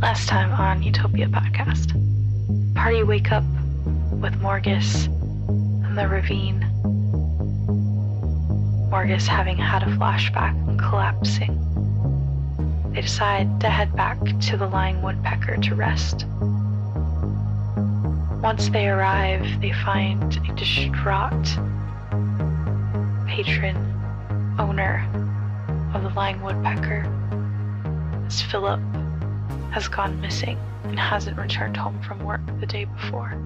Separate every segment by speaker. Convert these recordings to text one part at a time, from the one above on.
Speaker 1: Last time on Utopia Podcast. Party wake up with Morgus in the ravine. Morgus having had a flashback and collapsing. They decide to head back to the Lying Woodpecker to rest. Once they arrive, they find a distraught patron, owner of the Lying Woodpecker, as Philip has gone missing and hasn't returned home from work the day before.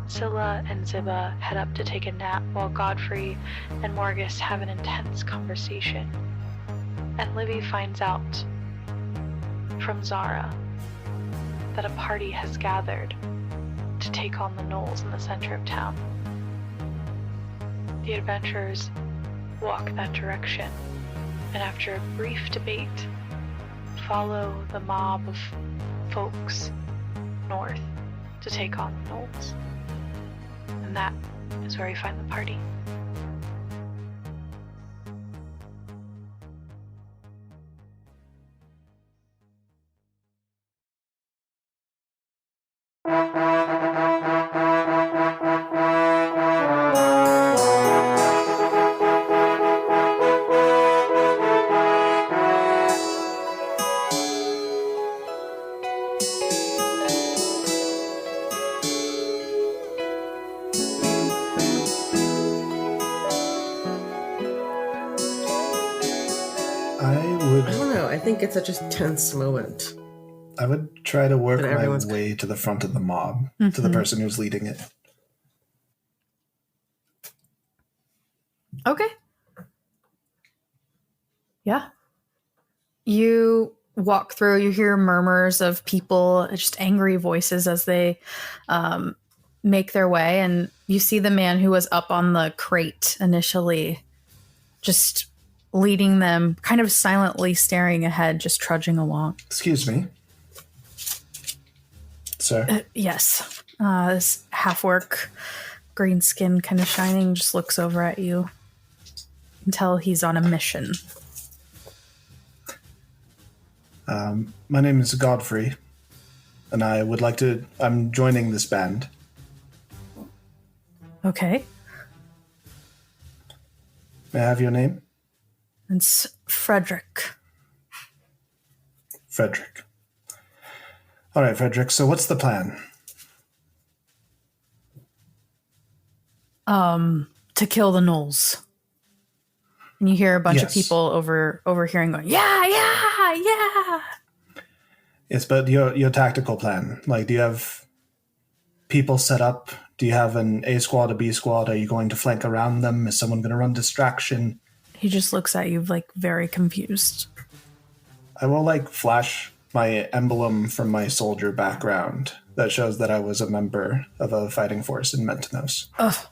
Speaker 1: Scylla and Ziba head up to take a nap while Godfrey and Morgus have an intense conversation. And Livy finds out from Zara that a party has gathered to take on the gnolls in the center of town. The adventurers walk that direction, and after a brief debate, follow the mob of folks north to take on the gnolls. And that is where we find the party.
Speaker 2: It's such a tense moment.
Speaker 3: I would try to work my way to the front of the mob, to the person who's leading it.
Speaker 4: Okay. Yeah. You walk through, you hear murmurs of people, just angry voices as they make their way, and you see the man who was up on the crate initially just leading them, kind of silently staring ahead, just trudging along.
Speaker 3: Excuse me. Sir?
Speaker 4: Yes. This half-orc, green skin kind of shining, just looks over at you. You can tell he's on a mission.
Speaker 3: My name is Godfrey, and I'm joining this band.
Speaker 4: Okay.
Speaker 3: May I have your name?
Speaker 4: It's Frederick.
Speaker 3: Frederick. All right, Frederick, so what's the plan?
Speaker 4: To kill the gnolls. And you hear a bunch of people overhearing going, yeah.
Speaker 3: Yes, but your tactical plan, like, do you have people set up? Do you have an A squad, a B squad? Are you going to flank around them? Is someone going to run distraction?
Speaker 4: He just looks at you, like, very confused.
Speaker 3: I will, flash my emblem from my soldier background that shows that I was a member of a fighting force in Mentinos.
Speaker 4: Ugh.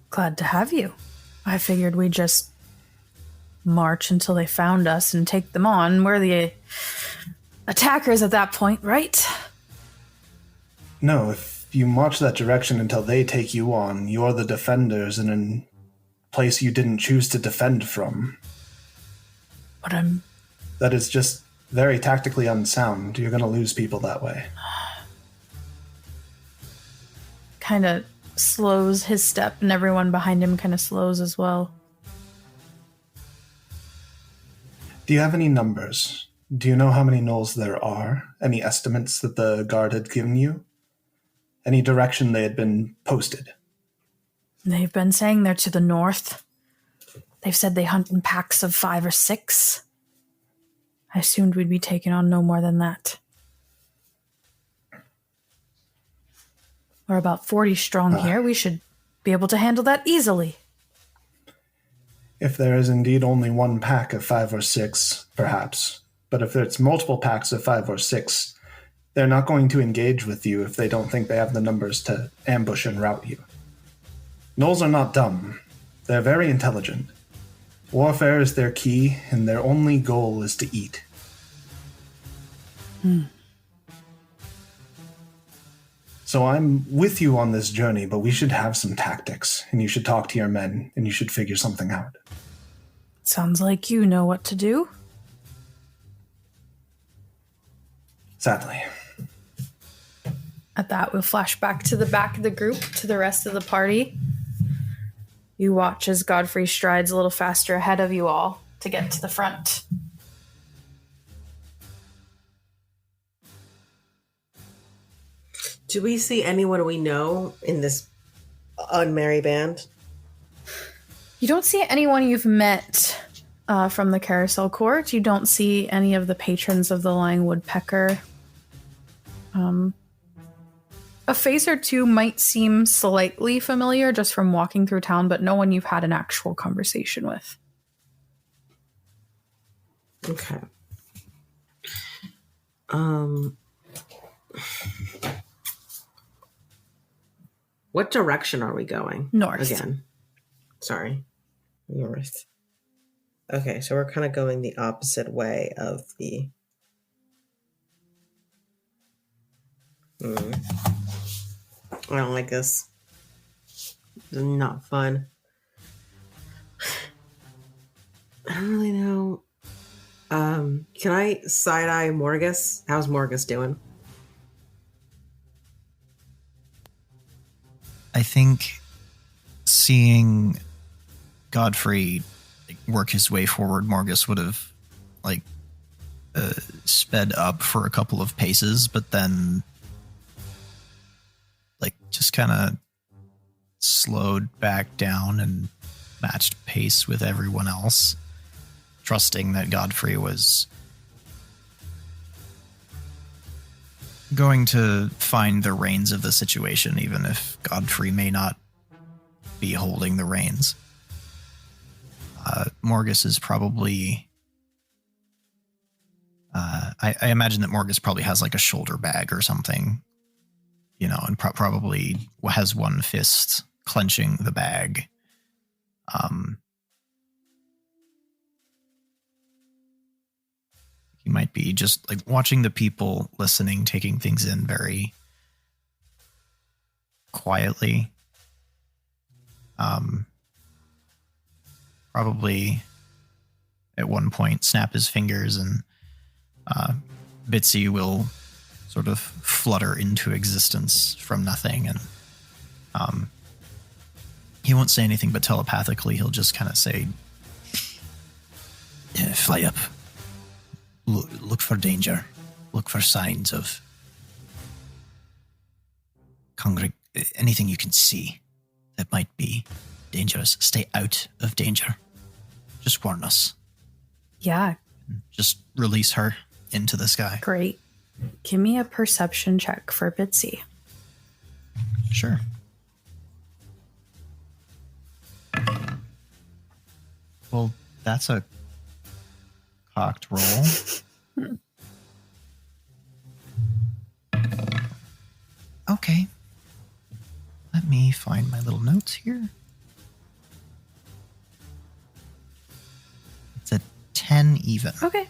Speaker 4: Glad to have you. I figured we'd just march until they found us and take them on. We're the attackers at that point, right?
Speaker 3: No, if you march that direction until they take you on, you're the defenders in a place you didn't choose to defend from.
Speaker 4: But
Speaker 3: that is just very tactically unsound. You're going to lose people that way.
Speaker 4: Kind of slows his step, and everyone behind him kind of slows as well.
Speaker 3: Do you have any numbers? Do you know how many gnolls there are? Any estimates that the guard had given you? Any direction they had been posted?
Speaker 4: They've been saying they're to the north. They've said they hunt in packs of 5 or 6. I assumed we'd be taking on no more than that. We're about 40 strong here. We should be able to handle that easily.
Speaker 3: If there is indeed only one pack of 5 or 6, perhaps. But if it's multiple packs of 5 or 6, they're not going to engage with you if they don't think they have the numbers to ambush and rout you. Gnolls are not dumb. They're very intelligent. Warfare is their key, and their only goal is to eat. So I'm with you on this journey, but we should have some tactics, and you should talk to your men, and you should figure something out.
Speaker 4: Sounds like you know what to do.
Speaker 3: Sadly.
Speaker 4: At that, we'll flash back to the back of the group, to the rest of the party. You watch as Godfrey strides a little faster ahead of you all to get to the front.
Speaker 2: Do we see anyone we know in this unmerry band?
Speaker 4: You don't see anyone you've met from the Carousel Court. You don't see any of the patrons of the Lying Woodpecker. A face or two might seem slightly familiar just from walking through town, but no one you've had an actual conversation with.
Speaker 2: Okay. What direction are we going?
Speaker 4: North.
Speaker 2: Again. Sorry. North. Okay, so we're kind of going the opposite way of the... I don't like this. This is not fun. I don't really know. Can I side-eye Morgus? How's Morgus doing?
Speaker 5: I think seeing Godfrey work his way forward, Morgus would have sped up for a couple of paces, but then just kind of slowed back down and matched pace with everyone else, trusting that Godfrey was going to find the reins of the situation, even if Godfrey may not be holding the reins. Morgus is probably... I imagine that Morgus probably has a shoulder bag or something, and probably has one fist clenching the bag. He might be just watching the people, listening, taking things in very quietly. Probably at one point snap his fingers and Bitsy will sort of flutter into existence from nothing, and he won't say anything, but telepathically he'll just kind of say, fly up. Look for danger. Look for signs of anything you can see that might be dangerous. Stay out of danger. Just warn us.
Speaker 4: Yeah.
Speaker 5: Just release her into the sky.
Speaker 4: Great. Give me a perception check for Bitsy.
Speaker 5: Sure. Well, that's a cocked roll. Okay. Let me find my little notes here. It's a 10 even.
Speaker 4: Okay.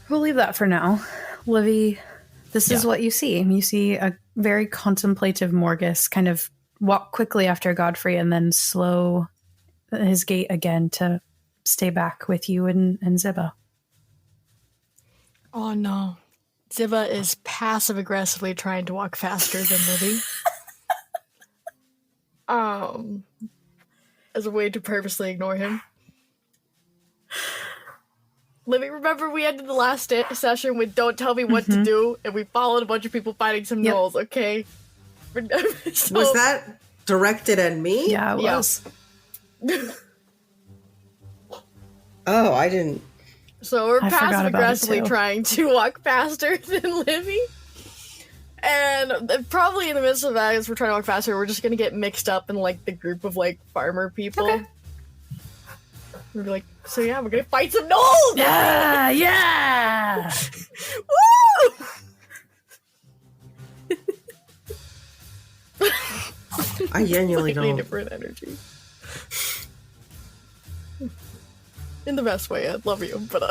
Speaker 4: We'll leave that for now. Livy, this is what you see. You see a very contemplative Morgus kind of walk quickly after Godfrey and then slow his gait again to stay back with you and Ziba.
Speaker 6: Oh no. Ziba is passive-aggressively trying to walk faster than Livy. As a way to purposely ignore him. Livy, remember we ended the last session with "Don't tell me what to do," and we followed a bunch of people fighting some gnolls, okay?
Speaker 2: Was that directed at me?
Speaker 4: Yeah, it was.
Speaker 2: Oh, I didn't...
Speaker 6: So we're
Speaker 4: I forgot about it,
Speaker 6: passive-aggressively
Speaker 4: too.
Speaker 6: trying to walk faster than Livy. And probably in the midst of that, as we're trying to walk faster, we're just gonna get mixed up in, the group of, farmer people.
Speaker 4: Okay.
Speaker 6: We're like, so yeah, we're gonna fight some gnolls!
Speaker 4: Yeah, yeah!
Speaker 6: Woo!
Speaker 2: I genuinely
Speaker 6: Slightly
Speaker 2: don't...
Speaker 6: different energy. In the best way, I love you, but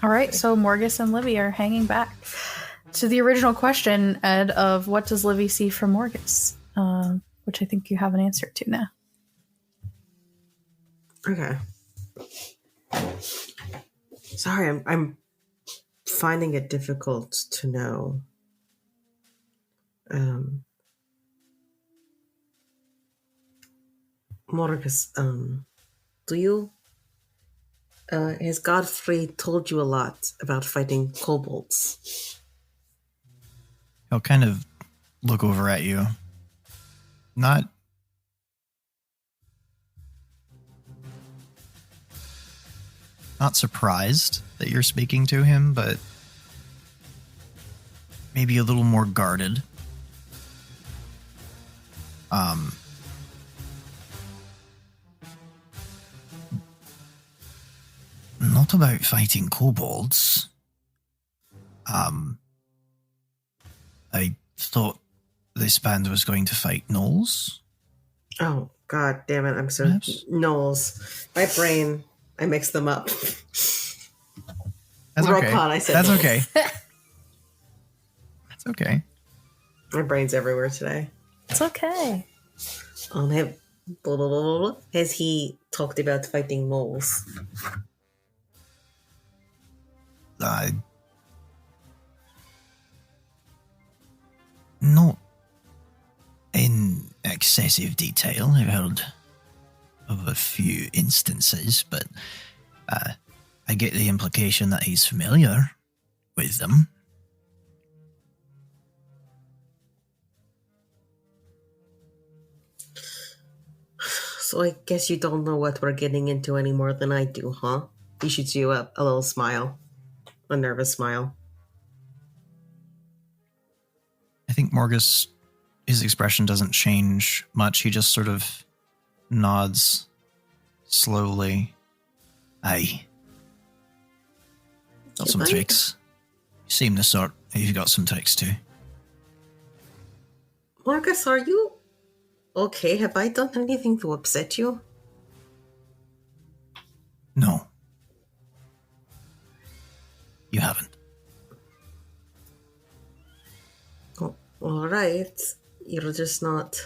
Speaker 4: All right, so Morgus and Livy are hanging back. To the original question, Ed, of what does Livy see from Morgus? Which I think you have an answer to now.
Speaker 2: Okay. Sorry, I'm finding it difficult to know. Marcus, do you has Godfrey told you a lot about fighting kobolds?
Speaker 5: He'll kind of look over at you. Not surprised that you're speaking to him, but maybe a little more guarded. Not about fighting kobolds. I thought this band was going to fight gnolls.
Speaker 2: Oh, God damn it. I'm so...
Speaker 5: Perhaps?
Speaker 2: Gnolls. My brain, I mix them up.
Speaker 5: That's
Speaker 2: Rokan,
Speaker 5: okay.
Speaker 2: I said
Speaker 5: That's
Speaker 2: gnolls.
Speaker 5: okay. That's okay.
Speaker 2: My brain's everywhere today.
Speaker 4: It's okay.
Speaker 2: Have, blah, blah, blah, blah. Has he talked about fighting gnolls?
Speaker 5: Not in excessive detail. I've heard of a few instances, but I get the implication that he's familiar with them.
Speaker 2: So I guess you don't know what we're getting into any more than I do, huh? He shoots you up a little smile. A nervous smile.
Speaker 5: I think Morgus, his expression doesn't change much. He just sort of nods slowly. Aye. Got some tricks. You seem the sort who's got some tricks too.
Speaker 2: Marcus, are you okay? Have I done anything to upset you?
Speaker 5: No. You haven't.
Speaker 2: Oh, all right. You're just not...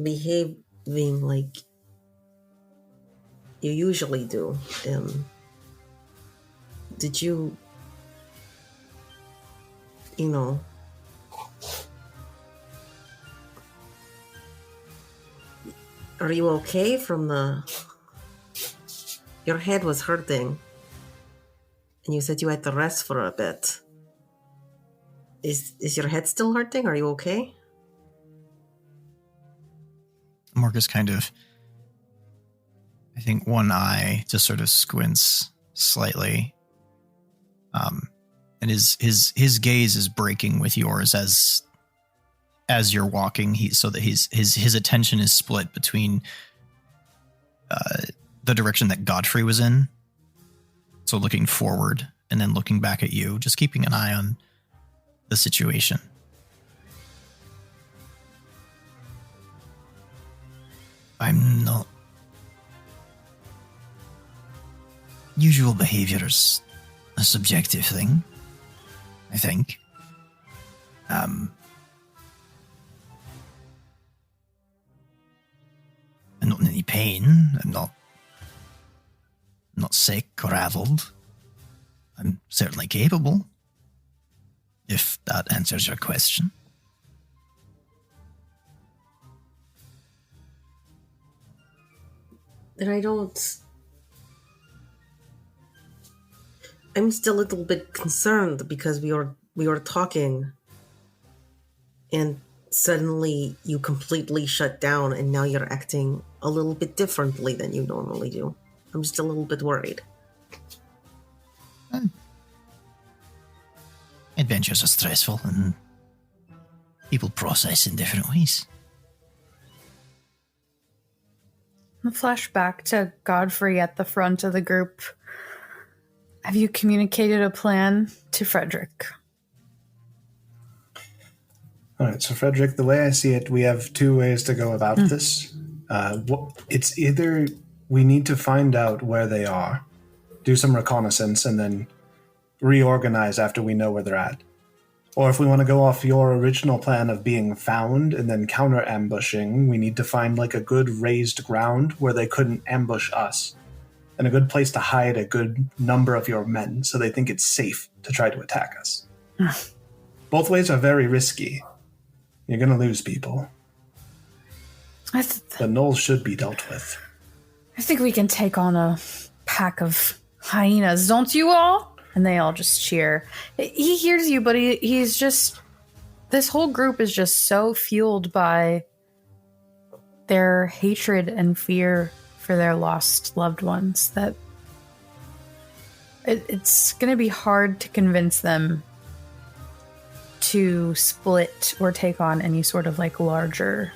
Speaker 2: behaving like you usually do. Did you... You know... Are you okay from the... Your head was hurting. And you said you had to rest for a bit. Is your head still hurting? Are you okay?
Speaker 5: Marcus kind of, I think one eye just sort of squints slightly. And his gaze is breaking with yours as you're walking, so that his attention is split between the direction that Godfrey was in, so looking forward, and then looking back at you, just keeping an eye on the situation. I'm not... Usual behavior is a subjective thing, I think. I'm not in any pain. I'm not sick or addled. I'm certainly capable, if that answers your question.
Speaker 2: Then I don't... I'm still a little bit concerned because we were talking and suddenly you completely shut down and now you're acting a little bit differently than you normally do. I'm just a little bit worried.
Speaker 5: Adventures are stressful and people process in different ways.
Speaker 4: A flashback to Godfrey at the front of the group. Have you communicated a plan to Frederick?
Speaker 3: All right, so Frederick, the way I see it, we have two ways to go about this. It's either we need to find out where they are, do some reconnaissance, and then reorganize after we know where they're at. Or if we want to go off your original plan of being found and then counter-ambushing, we need to find like a good raised ground where they couldn't ambush us. And a good place to hide a good number of your men so they think it's safe to try to attack us. Both ways are very risky. You're going to lose people. The gnolls should be dealt with.
Speaker 4: I think we can take on a pack of hyenas, don't you all? And they all just cheer. He hears you, but he's just... This whole group is just so fueled by their hatred and fear for their lost loved ones that it's going to be hard to convince them to split or take on any sort of like larger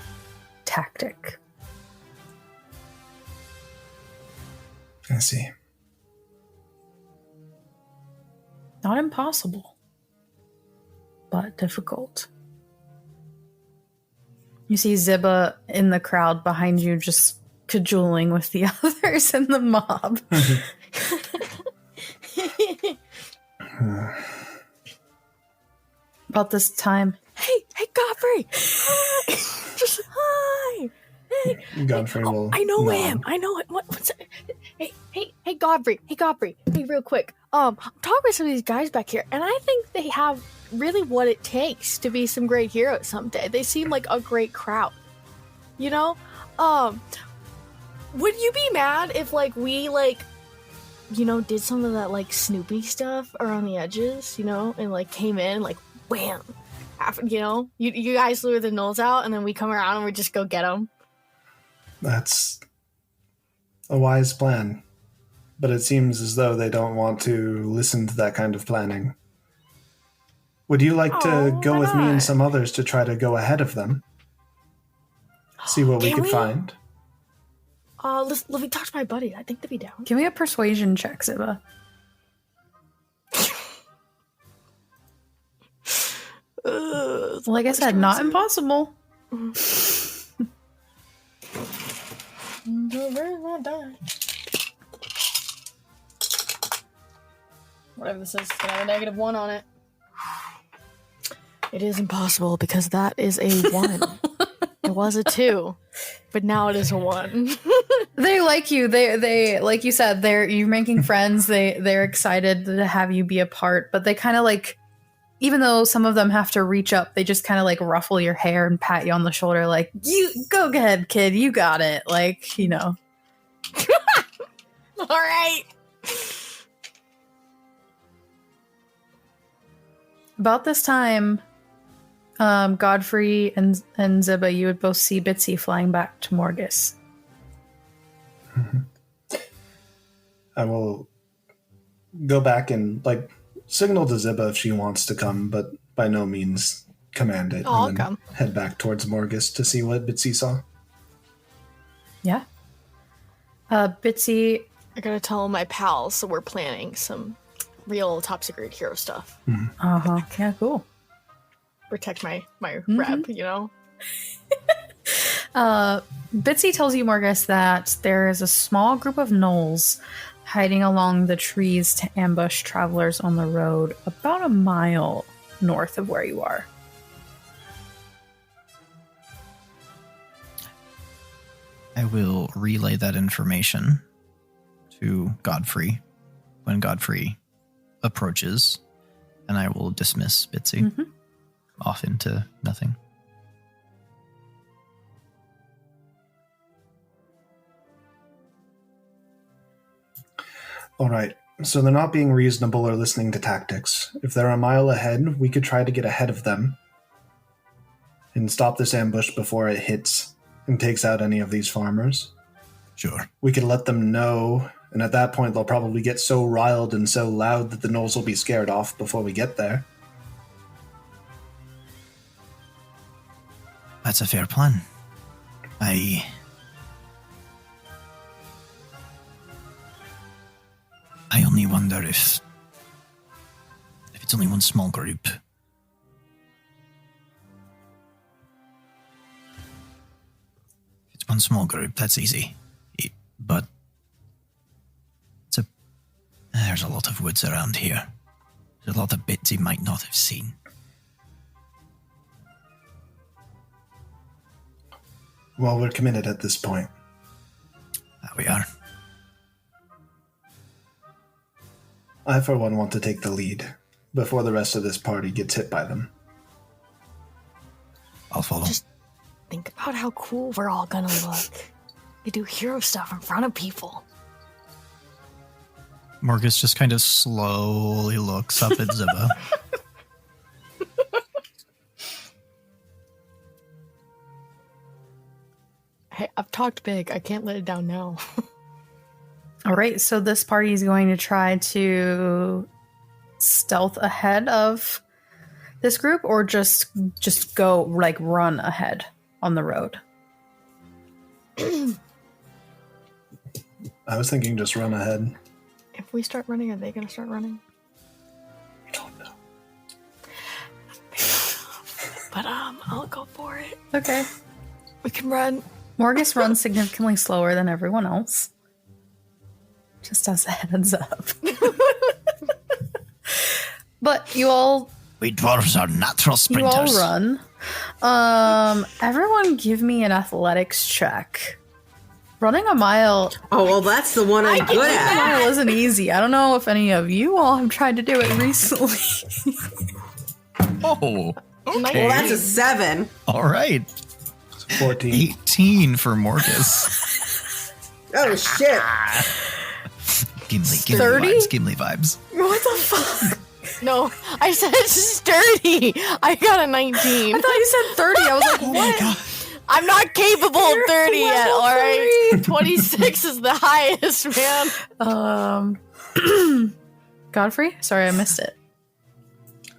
Speaker 4: tactic.
Speaker 3: I see.
Speaker 4: Not impossible, but difficult. You see Ziba in the crowd behind you just cajoling with the others in the mob. About this time.
Speaker 6: Hey, Godfrey! Just hi! Hey,
Speaker 3: Godfrey will
Speaker 6: I know
Speaker 3: nod.
Speaker 6: him. I know it. What's it? Hey, Godfrey. Hey, real quick. I'm talking with some of these guys back here, and I think they have really what it takes to be some great heroes someday. They seem like a great crowd. You know? Would you be mad if, like, we, like, you know, did some of that, like, Snoopy stuff around the edges, you know, and, like, came in, like, wham! You know? You guys lure the gnolls out, and then we come around and we just go get them.
Speaker 3: That's a wise plan. But it seems as though they don't want to listen to that kind of planning. Would you like to go with me and some others to try to go ahead of them? See what we could find?
Speaker 6: Let me talk to my buddy. I think they'd be down.
Speaker 4: Give me a persuasion check, Ziba. Like I said, not impossible.
Speaker 6: Where's my die? Whatever this is, it's gonna have a -1 on it. It is impossible because that is a 1. It was a 2, but now it is a 1.
Speaker 4: They like you. They like you said, you're making friends. They're excited to have you be a part, but they kind of like, even though some of them have to reach up, they just kind of like ruffle your hair and pat you on the shoulder like, you go ahead, kid, you got it. Like, you know.
Speaker 6: All right.
Speaker 4: About this time, Godfrey and Ziba, you would both see Bitsy flying back to Morgus.
Speaker 3: I will go back and like signal to Ziba if she wants to come, but by no means command it.
Speaker 6: I'll
Speaker 3: and then
Speaker 6: come.
Speaker 3: head back towards Morgus to see what Bitsy saw.
Speaker 4: Yeah. Bitsy,
Speaker 6: I gotta tell my pals, so we're planning some real top secret hero stuff.
Speaker 4: uh-huh. Yeah, cool.
Speaker 6: Protect my rep, you know?
Speaker 4: Bitsy tells you, Morgus, that there is a small group of gnolls hiding along the trees to ambush travelers on the road about a mile north of where you are.
Speaker 5: I will relay that information to Godfrey when Godfrey approaches, and I will dismiss Bitsy off into nothing.
Speaker 3: All right. So they're not being reasonable or listening to tactics. If they're a mile ahead, we could try to get ahead of them and stop this ambush before it hits and takes out any of these farmers.
Speaker 5: Sure.
Speaker 3: We could let them know, and at that point they'll probably get so riled and so loud that the gnolls will be scared off before we get there.
Speaker 5: That's a fair plan. I only wonder if it's only one small group. If it's one small group, that's easy. But there's a lot of woods around here. There's a lot of bits he might not have seen.
Speaker 3: Well, we're committed at this point.
Speaker 5: We are.
Speaker 3: I, for one, want to take the lead before the rest of this party gets hit by them.
Speaker 5: I'll follow.
Speaker 6: Just think about how cool we're all gonna look. We do hero stuff in front of people.
Speaker 5: Morgus just kind of slowly looks up at Ziba.
Speaker 6: Hey, I've talked big. I can't let it down now.
Speaker 4: All right, so this party is going to try to stealth ahead of this group, or just go like run ahead on the road.
Speaker 3: I was thinking just run ahead.
Speaker 6: If we start running, are they gonna start running?
Speaker 3: I don't know.
Speaker 6: But I'll go for it.
Speaker 4: Okay.
Speaker 6: We can run.
Speaker 4: Morgus runs significantly slower than everyone else. Just as a heads up. But you all
Speaker 5: We dwarves are natural sprinters.
Speaker 4: You all run. Everyone give me an athletics check. Running a mile.
Speaker 2: Oh, well, that's the one I'm good
Speaker 4: A
Speaker 2: at.
Speaker 4: mile isn't easy. I don't know if any of you all have tried to do it recently.
Speaker 5: Oh, okay.
Speaker 2: Well, that's a 7.
Speaker 5: All right.
Speaker 3: 14.
Speaker 5: 18 for Morgus.
Speaker 2: Oh, shit.
Speaker 5: Gimli
Speaker 4: 30?
Speaker 5: vibes. Gimli vibes.
Speaker 4: What the fuck?
Speaker 6: No, I said sturdy. I got a 19.
Speaker 4: I thought you said 30. I was like,
Speaker 5: Oh my
Speaker 4: what?
Speaker 5: god.
Speaker 6: I'm not capable of 30 yet,
Speaker 4: level
Speaker 6: alright? 26 is the highest, man.
Speaker 4: Godfrey? Sorry, I missed it.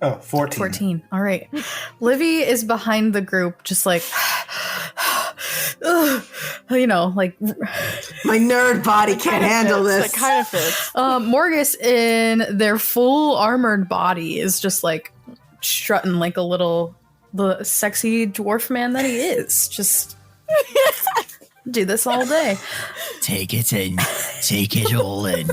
Speaker 3: Oh, 14.
Speaker 4: 14. All right. Livy is behind the group, just like, you know, like,
Speaker 2: My nerd body can't handle this.
Speaker 6: That kind of fits.
Speaker 4: Morgus in their full armored body is just like strutting like a little, the sexy dwarf man that he is. Just do this all day.
Speaker 5: Take it in. Take it all in.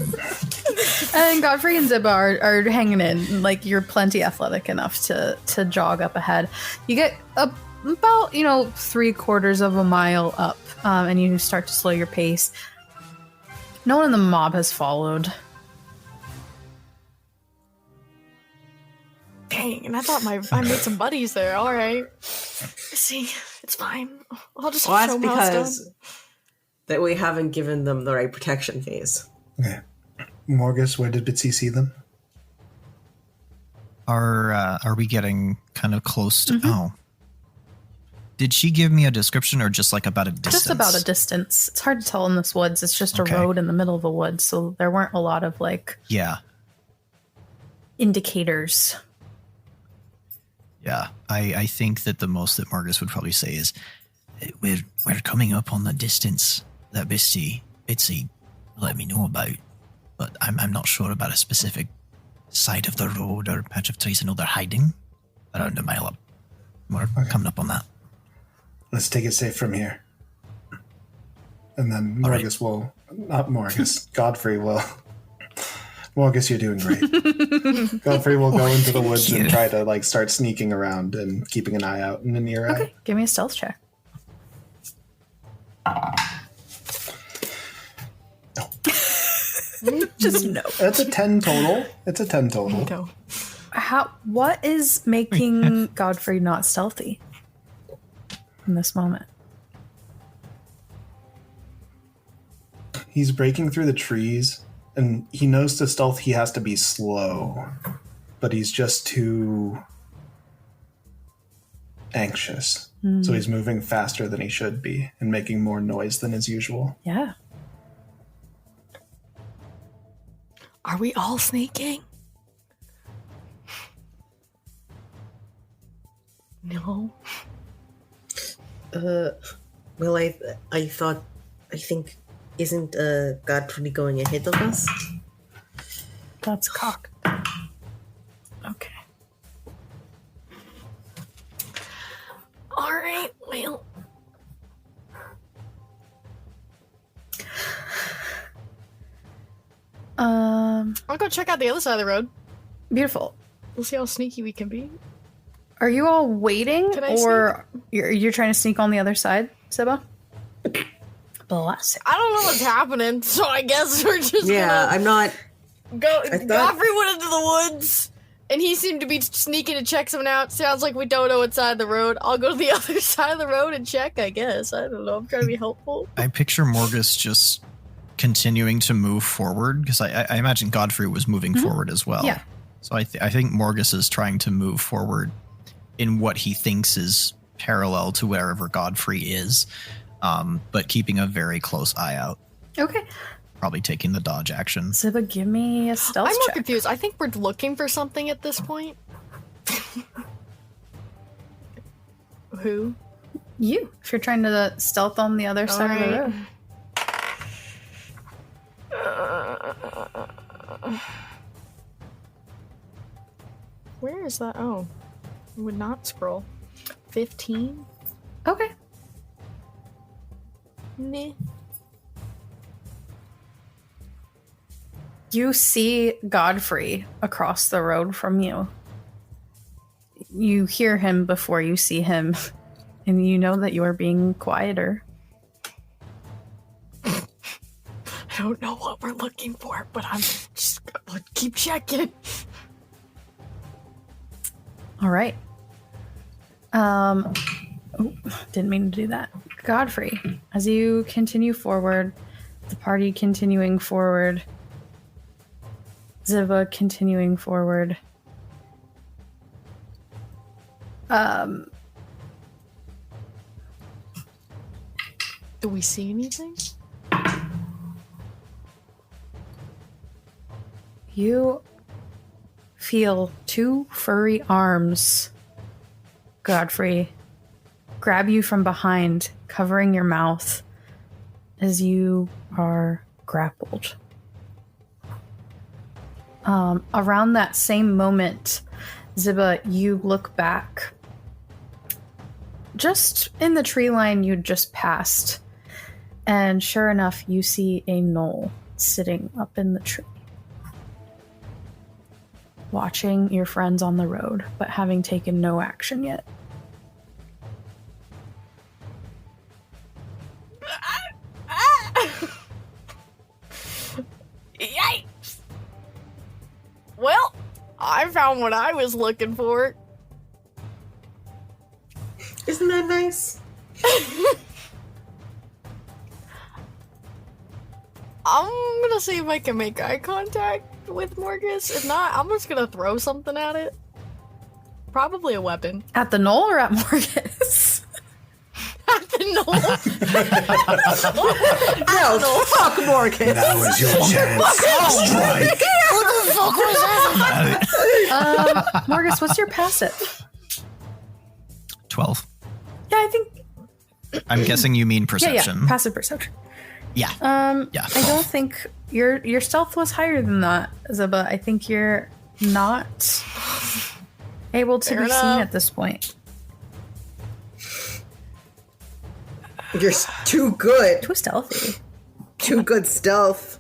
Speaker 4: And Godfrey and Ziba are hanging in. Like, you're plenty athletic enough to jog up ahead. You get about, 3/4 of a mile up, and you start to slow your pace. No one in the mob has followed.
Speaker 6: Dang, and I thought I made some buddies there. Alright. See, it's fine. I'll just
Speaker 2: Well, that's
Speaker 6: show 'em how it's
Speaker 2: because
Speaker 6: done.
Speaker 2: that we haven't given them the right protection phase.
Speaker 3: Okay. Morgus, where did Bitsy see them?
Speaker 5: Are we getting kind of close to... Oh. Did she give me a description or just like about a distance?
Speaker 4: Just about a distance. It's hard to tell in this woods. It's just
Speaker 5: Okay.
Speaker 4: a road in the middle of the woods, so there weren't a lot of, like,
Speaker 5: Yeah.
Speaker 4: indicators.
Speaker 5: Yeah. I think that the most that Marcus would probably say is, we're coming up on the distance that Bitsy let me know about. But I'm not sure about a specific side of the road or patch of trees. I know they're hiding around a mile up. We're coming up on that.
Speaker 3: Let's take it safe from here. And then
Speaker 5: All right.
Speaker 3: Morgus will... Not Morgus. Godfrey will... Morgus, you're doing great. Godfrey will go into the woods and try to start sneaking around and keeping an eye out and an ear
Speaker 4: Okay,
Speaker 3: out.
Speaker 4: give me a stealth check. Just no.
Speaker 3: That's a 10 total. It's a 10 total.
Speaker 6: No.
Speaker 4: What is making Godfrey not stealthy in this moment?
Speaker 3: He's breaking through the trees, and he knows to stealth he has to be slow, but he's just too anxious. So he's moving faster than he should be and making more noise than is usual.
Speaker 4: Yeah.
Speaker 6: Are we all sneaking? No.
Speaker 2: Well, I think, isn't Godfrey going ahead of us?
Speaker 4: That's cocked. Okay.
Speaker 6: Alright, well. I'll go check out the other side of the road.
Speaker 4: Beautiful.
Speaker 6: We'll see how sneaky we can be.
Speaker 4: Are you all waiting,
Speaker 6: Can I
Speaker 4: or you're trying to sneak on the other side, Ziba? Bless it.
Speaker 6: I don't know what's happening, so I guess we're just
Speaker 2: Yeah, I'm not.
Speaker 6: Godfrey went into the woods, and he seemed to be sneaking to check someone out. Sounds like we don't know what side of the road. I'll go to the other side of the road and check, I guess. I don't know. I'm trying to be helpful.
Speaker 5: I picture Morgus just continuing to move forward, because I imagine Godfrey was moving forward as well.
Speaker 4: Yeah.
Speaker 5: So I think Morgus is trying to move forward in what he thinks is parallel to wherever Godfrey is, but keeping a very close eye out.
Speaker 4: Okay.
Speaker 5: Probably taking the dodge action.
Speaker 4: Ziba, give me a stealth
Speaker 6: I'm more
Speaker 4: check.
Speaker 6: confused. I think we're looking for something at this point. Who?
Speaker 4: You, if you're trying to stealth on the other side of the road.
Speaker 6: Where is that? Oh, it would not scroll. 15?
Speaker 4: Okay.
Speaker 6: Meh.
Speaker 4: You see Godfrey across the road from you. You hear him before you see him, and you know that you are being quieter.
Speaker 6: I don't know what we're looking for, but I'm just gonna keep checking.
Speaker 4: All right. Didn't mean to do that. Godfrey, as you continue forward, the party continuing forward, Ziva continuing forward.
Speaker 6: Do we see anything?
Speaker 4: You feel two furry arms, Godfrey, grab you from behind, covering your mouth as you are grappled. Around that same moment, Ziba, you look back. Just in the tree line you just passed, and sure enough, you see a gnoll sitting up in the tree, watching your friends on the road, but having taken no action yet.
Speaker 6: Yikes! Well, I found what I was looking for.
Speaker 2: Isn't that nice?
Speaker 6: I'm gonna see if I can make eye contact with Morgus. If not, I'm just gonna throw something at it. Probably a weapon.
Speaker 4: At the gnoll or at Morgus?
Speaker 6: At the gnoll.
Speaker 2: No, fuck Morgan.
Speaker 3: Now is your chance. Strike.
Speaker 5: What the fuck was that?
Speaker 4: Morgus, what's your passive?
Speaker 5: 12.
Speaker 4: Yeah, I think.
Speaker 5: I'm guessing you mean perception.
Speaker 4: Yeah, passive perception.
Speaker 5: Yeah.
Speaker 4: I don't think your stealth was higher than that, Ziba. I think you're not able to
Speaker 6: Fair
Speaker 4: be
Speaker 6: enough.
Speaker 4: seen at this point.
Speaker 2: You're too good.
Speaker 4: Too stealthy.
Speaker 2: Too good stealth.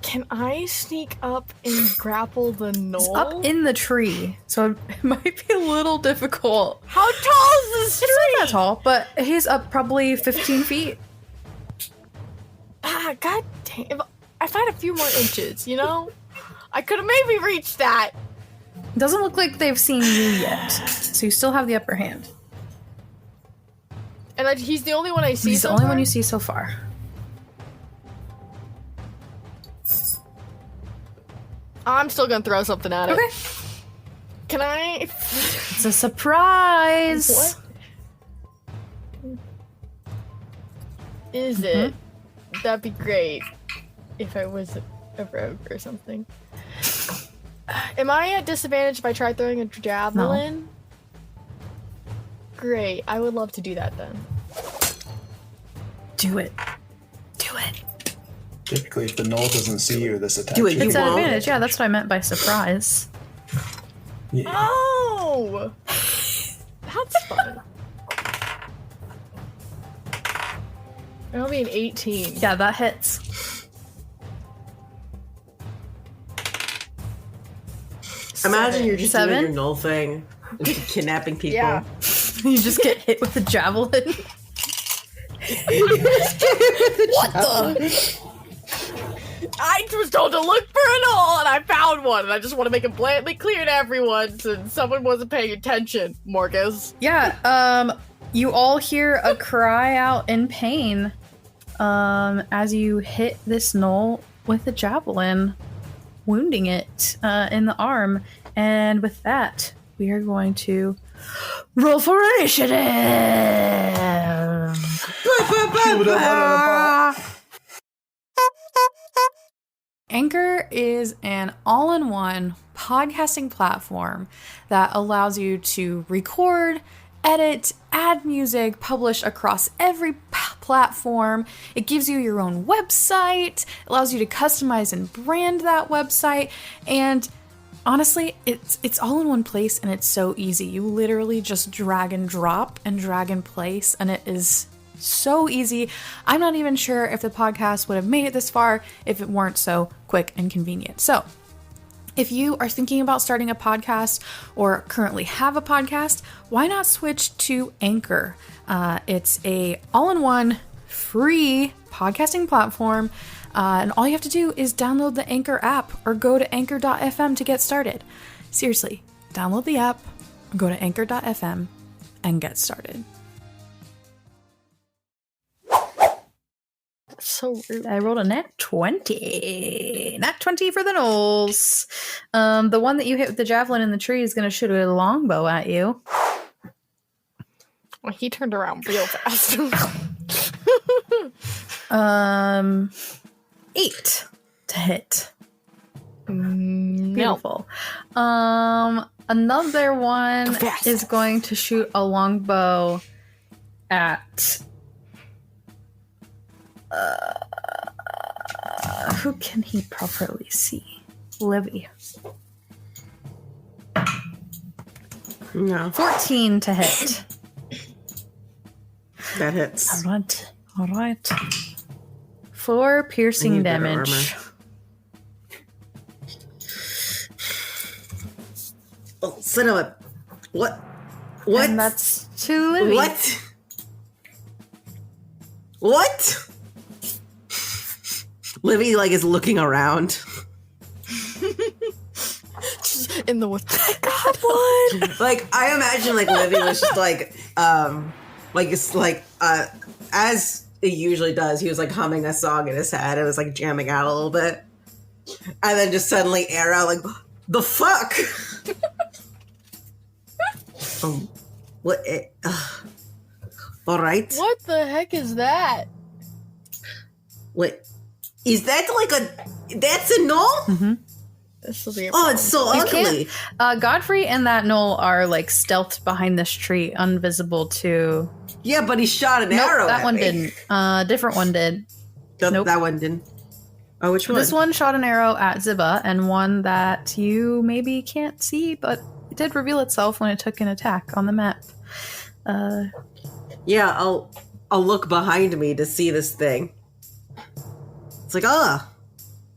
Speaker 6: Can I sneak up and grapple the gnoll?
Speaker 4: It's up in the tree, so it might be a little difficult.
Speaker 6: How tall is this
Speaker 4: It's
Speaker 6: tree?
Speaker 4: not that tall, but he's up probably 15 feet.
Speaker 6: Ah, god damn. If I had a few more inches, you know? I could have maybe reached that.
Speaker 4: Doesn't look like they've seen you yet, so you still have the upper hand.
Speaker 6: And he's the only one I see
Speaker 4: He's
Speaker 6: so
Speaker 4: the only
Speaker 6: far?
Speaker 4: one you see so far.
Speaker 6: I'm still gonna throw something at it.
Speaker 4: Okay.
Speaker 6: Can I?
Speaker 4: It's a surprise.
Speaker 6: What is it? That'd be great if I was a rogue or something. Am I at disadvantage if I try throwing a javelin? Great. I would love to do that then.
Speaker 4: Do it. Do it.
Speaker 3: Typically, if the gnoll doesn't see you, this attack.
Speaker 2: Do it,
Speaker 3: should-
Speaker 4: It's
Speaker 2: You
Speaker 4: an
Speaker 2: won't.
Speaker 4: advantage. Yeah, that's what I meant by surprise.
Speaker 3: Yeah.
Speaker 6: Oh! That's fun. That'll be an 18.
Speaker 4: Yeah, that hits.
Speaker 2: Imagine you're just
Speaker 4: 7?
Speaker 2: doing your null thing, kidnapping people.
Speaker 6: Yeah.
Speaker 4: You just get hit with a javelin. What the?
Speaker 6: I was told to look for a gnoll, and I found one, and I just want to make it blatantly clear to everyone since someone wasn't paying attention, Morgus.
Speaker 4: Yeah, you all hear a cry out in pain as you hit this gnoll with a javelin, wounding it in the arm. And with that, we are going to roll for initiative. Anchor is an all-in-one podcasting platform that allows you to record, edit, add music, publish across every platform. It gives you your own website, allows you to customize and brand that website, and honestly, it's all in one place and it's so easy. You literally just drag and drop and drag and place, and it is so easy. I'm not even sure if the podcast would have made it this far if it weren't so quick and convenient. So if you are thinking about starting a podcast or currently have a podcast, why not switch to Anchor? It's a all-in-one free podcasting platform, and all you have to do is download the Anchor app or go to anchor.fm to get started. Seriously, download the app, go to anchor.fm, and get started.
Speaker 6: So rude.
Speaker 4: I rolled a nat 20. Nat 20 for the gnolls. The one that you hit with the javelin in the tree is going to shoot a longbow at you.
Speaker 6: Well, he turned around real fast.
Speaker 4: 8 to hit.
Speaker 6: No.
Speaker 4: Beautiful. Another one
Speaker 6: Fast.
Speaker 4: is going to shoot a longbow at... who can he properly see? Livy.
Speaker 2: No,
Speaker 4: 14 to hit.
Speaker 2: that hits.
Speaker 4: All right. 4 piercing
Speaker 2: I need better
Speaker 4: damage.
Speaker 2: Oh, son of a... What? What?
Speaker 4: And that's to Livy.
Speaker 2: What? Livy, like, is looking around.
Speaker 6: Just in the woods. God, what?
Speaker 2: Like, I imagine, like, Livy was just, like, it's like, as it usually does, he was, like, humming a song in his head. It was, like, jamming out a little bit. And then just suddenly air out, like, the fuck? What? All right.
Speaker 6: What the heck is that?
Speaker 2: Wait. Is that, like, that's a gnoll?
Speaker 4: Mm-hmm.
Speaker 6: This will be a
Speaker 2: Oh, it's so
Speaker 4: You
Speaker 2: ugly.
Speaker 4: Godfrey and that gnoll are like stealthed behind this tree, invisible to...
Speaker 2: Yeah, but he shot an
Speaker 4: Nope,
Speaker 2: arrow
Speaker 4: that
Speaker 2: at
Speaker 4: one
Speaker 2: me.
Speaker 4: didn't. Different one did.
Speaker 2: Nope.
Speaker 4: Nope.
Speaker 2: That one didn't. Oh, which one?
Speaker 4: This one shot an arrow at Ziba, and one that you maybe can't see, but it did reveal itself when it took an attack on the map.
Speaker 2: Yeah, I'll look behind me to see this thing. It's like,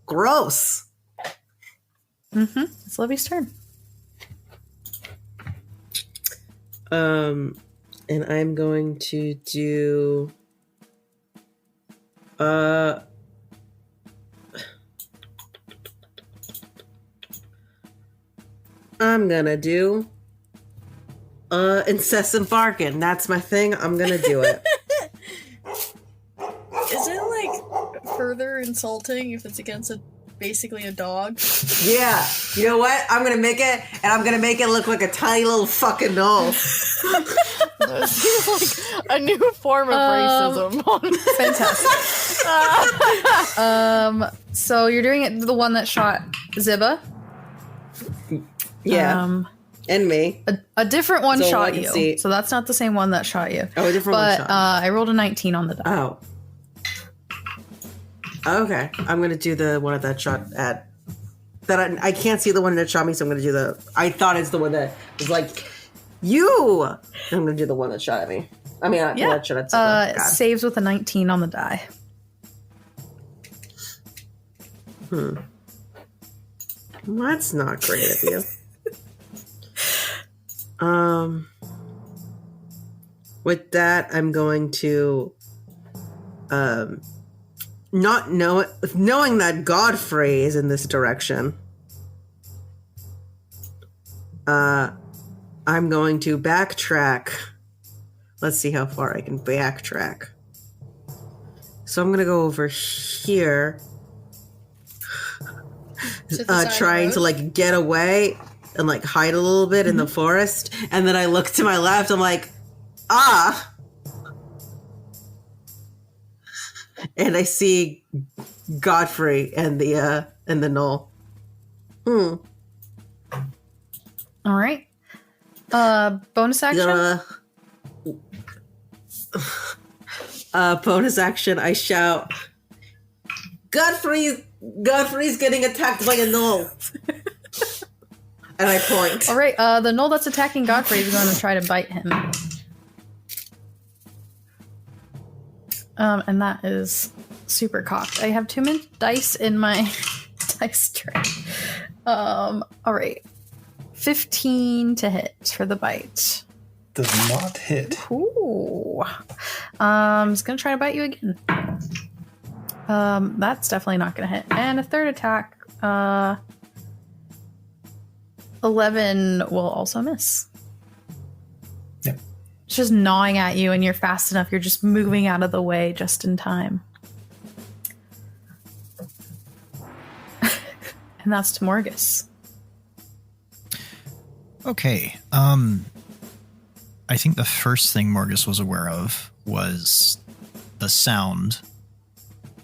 Speaker 2: gross.
Speaker 4: Mm-hmm. It's Livy's turn.
Speaker 2: And I'm going to do I'm gonna do incessant barking. That's my thing. I'm gonna do it.
Speaker 6: Is it like further insulting if it's against basically a dog?
Speaker 2: Yeah. You know what? I'm gonna make it, and I'm gonna make it look like a tiny little fucking gnoll.
Speaker 6: That seems like a new form of racism.
Speaker 4: Fantastic. So you're doing it to the one that shot Ziba.
Speaker 2: Yeah. And me.
Speaker 4: A different one
Speaker 2: So I
Speaker 4: shot
Speaker 2: can
Speaker 4: you.
Speaker 2: see-
Speaker 4: So that's not the same one that shot you.
Speaker 2: Oh, a different one
Speaker 4: But
Speaker 2: shot.
Speaker 4: I rolled a 19 on the die.
Speaker 2: Oh. Okay. I'm gonna do the one that shot at that I can't see the one that shot me, so I'm gonna do the I thought it's the one that was like you. I'm gonna do the one that shot at me. I mean, the one that shot at God.
Speaker 4: Saves with a 19 on the die.
Speaker 2: That's not great of you. With that, I'm going to not knowing that Godfrey is in this direction, I'm going to backtrack. Let's see how far I can backtrack. So I'm going to go over here, trying to like get away and like hide a little bit in the forest. And then I look to my left. I'm like, and I see Godfrey and the gnoll.
Speaker 4: All right. Bonus action.
Speaker 2: Bonus action. I shout, Godfrey's getting attacked by a gnoll. And I point.
Speaker 4: All right. The gnoll that's attacking Godfrey is going to try to bite him. And that is super cocked. I have too many dice in my dice tray. All right. 15 to hit for the bite.
Speaker 3: Does not hit.
Speaker 4: Ooh. It's going to try to bite you again. That's definitely not going to hit. And a third attack. 11 will also miss.
Speaker 3: Yep.
Speaker 4: It's just gnawing at you, and you're fast enough. You're just moving out of the way just in time. And that's to Morgus.
Speaker 5: Okay. I think the first thing Morgus was aware of was the sound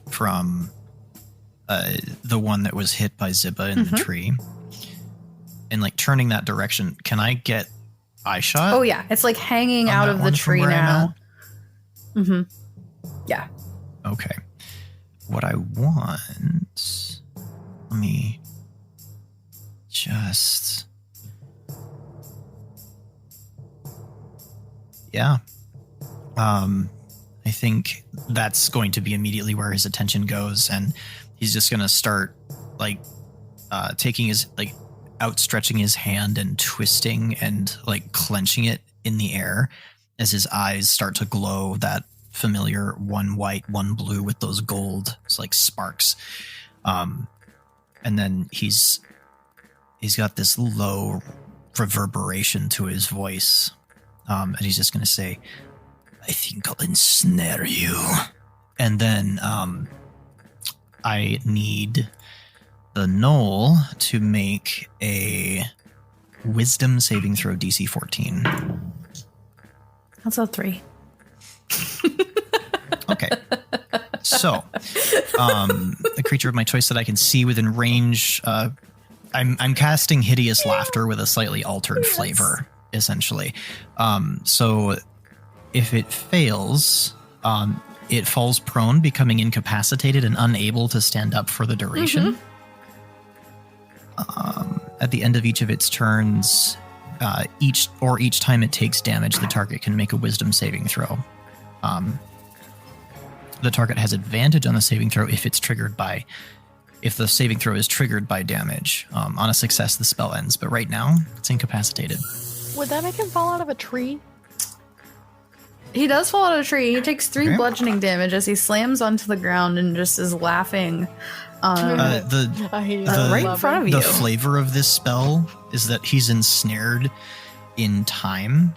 Speaker 5: from the one that was hit by Ziba in the tree. And like turning that direction, can I get eye shot?
Speaker 4: Oh yeah, it's like hanging out of the tree now. Yeah.
Speaker 5: Okay. What I want, let me just, yeah. I think that's going to be immediately where his attention goes, and he's just going to start like taking his, like outstretching his hand and twisting and like clenching it in the air as his eyes start to glow that familiar one white, one blue with those gold like sparks. And then he's got this low reverberation to his voice. And he's just going to say, I think I'll ensnare you. And then I need the gnoll to make a wisdom saving throw DC 14.
Speaker 4: That's a 3.
Speaker 5: Okay. So, the creature of my choice that I can see within range, I'm casting Hideous Laughter with a slightly altered flavor, essentially. So if it fails, it falls prone, becoming incapacitated and unable to stand up for the duration. At the end of each of its turns, each time it takes damage, the target can make a wisdom saving throw. The target has advantage on the saving throw if the saving throw is triggered by damage. On a success, the spell ends, but right now, it's incapacitated.
Speaker 6: Would that make him fall out of a tree?
Speaker 4: He does fall out of a tree. He takes 3 bludgeoning damage as he slams onto the ground and just is laughing.
Speaker 6: Right in front of you.
Speaker 5: The flavor of this spell is that he's ensnared in time.